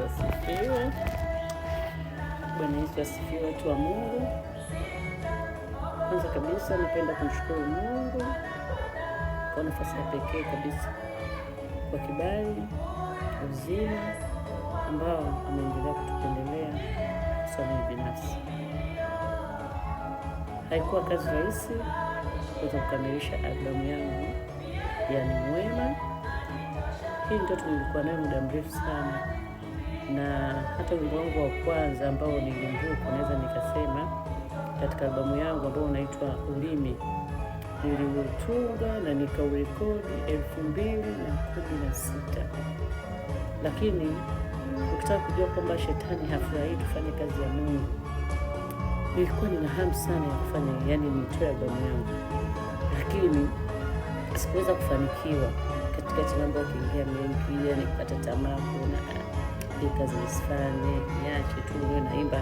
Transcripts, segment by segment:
Yesu asifiwe. Bwana Yesu asifiwe, watu wa Mungu. Kwanza kabisa napenda kumshukuru Mungu kwa nafasi ya pekee kabisa, kwa kibali, uzima ambao ameendelea kutupendelea sana binafsi. Haikuwa kazi rahisi kuweza kukamilisha albamu yangu yani Mwema. Hii ndoto nilikuwa nayo muda mrefu sana, na hata wimbo wangu wa kwanza ambao nilimbuka, naweza nikasema katika albamu yangu ambao unaitwa Ulimi, niliutunga na nikaurekodi 2016. Lakini ukitaka kujua kwamba shetani hafurahi tufanye kazi ya Mungu, nilikuwa nina hamu sana ya kufanya, yani nitoe albamu yangu, lakini sikuweza kufanikiwa. Katika mambo yakiingia mengi, yani kupata tamaa, kuna kazi nisifanye, niache tu niwe naimba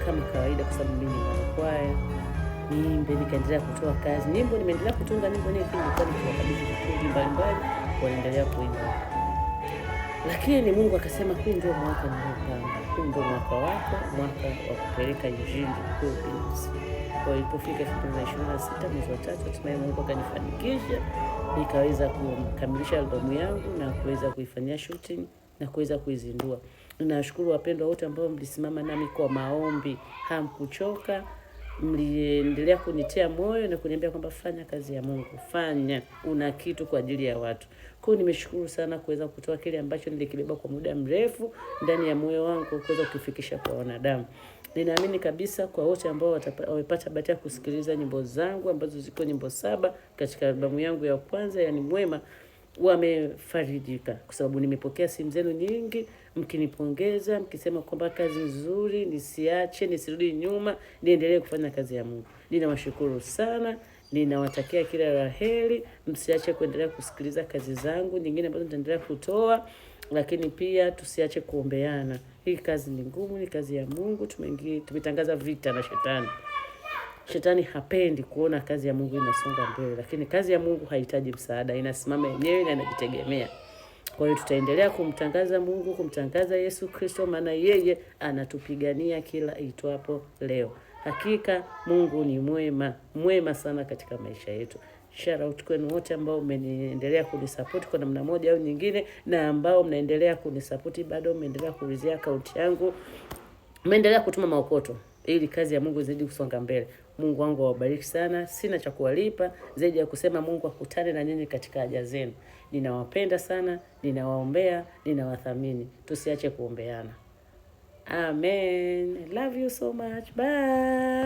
kama kawaida, kwa sababu mimi ni mwanakwaya. Niimbe, nikaendelea kutoa kazi, nyimbo nimeendelea kutunga nyimbo nyingi, nilikuwa nikiwakabidhi vikundi mbalimbali wanaendelea kuimba. Lakini Mungu akasema, huu ndio mwaka niliopanga, huu ndio mwaka wako, mwaka wa kupeleka injili kwa binafsi. Kwa ilipofika 2026 mwezi wa 3, hatimaye Mungu akanifanikisha, nikaweza kukamilisha albamu yangu na kuweza kuifanyia shooting na kuweza kuizindua. Ninashukuru wapendwa wote ambao mlisimama nami kwa maombi, hamkuchoka, mliendelea kunitia moyo na kuniambia kwamba fanya kazi ya Mungu, fanya, una kitu kwa ajili ya watu. Kwa hiyo nimeshukuru sana kuweza kutoa kile ambacho nilikibeba kwa muda mrefu ndani ya moyo wangu, kuweza kukifikisha kwa wanadamu. Ninaamini kabisa kwa wote ambao wamepata bahati ya kusikiliza nyimbo zangu ambazo ziko nyimbo 7 katika albamu yangu ya kwanza yani Mwema, wamefarijika, kwa sababu nimepokea simu zenu nyingi mkinipongeza, mkisema kwamba kazi nzuri, nisiache, nisirudi nyuma, niendelee kufanya kazi ya Mungu. Ninawashukuru sana, ninawatakia kila la heri, msiache kuendelea kusikiliza kazi zangu nyingine ambazo nitaendelea kutoa, lakini pia tusiache kuombeana. Hii kazi ni ngumu, ni kazi ya Mungu. Tumetangaza vita na shetani. Shetani hapendi kuona kazi ya Mungu inasonga mbele, lakini kazi ya Mungu haihitaji msaada, inasimama yenyewe na inajitegemea. Kwa hiyo tutaendelea kumtangaza Mungu, kumtangaza Yesu Kristo, maana yeye anatupigania kila itwapo leo. Hakika Mungu ni mwema, mwema sana katika maisha yetu. Shout out kwenu wote ambao mmeendelea kunisupport kwa namna moja au nyingine, na ambao mnaendelea kunisupport bado, mmeendelea kuulizia account yangu, mmeendelea kutuma maokoto ili kazi ya Mungu izidi kusonga mbele. Mungu wangu awabariki sana. Sina cha kuwalipa zaidi ya kusema Mungu akutane na nyinyi katika haja zenu. Ninawapenda sana, ninawaombea, ninawathamini. Tusiache kuombeana. Amen. Love you so much. Bye.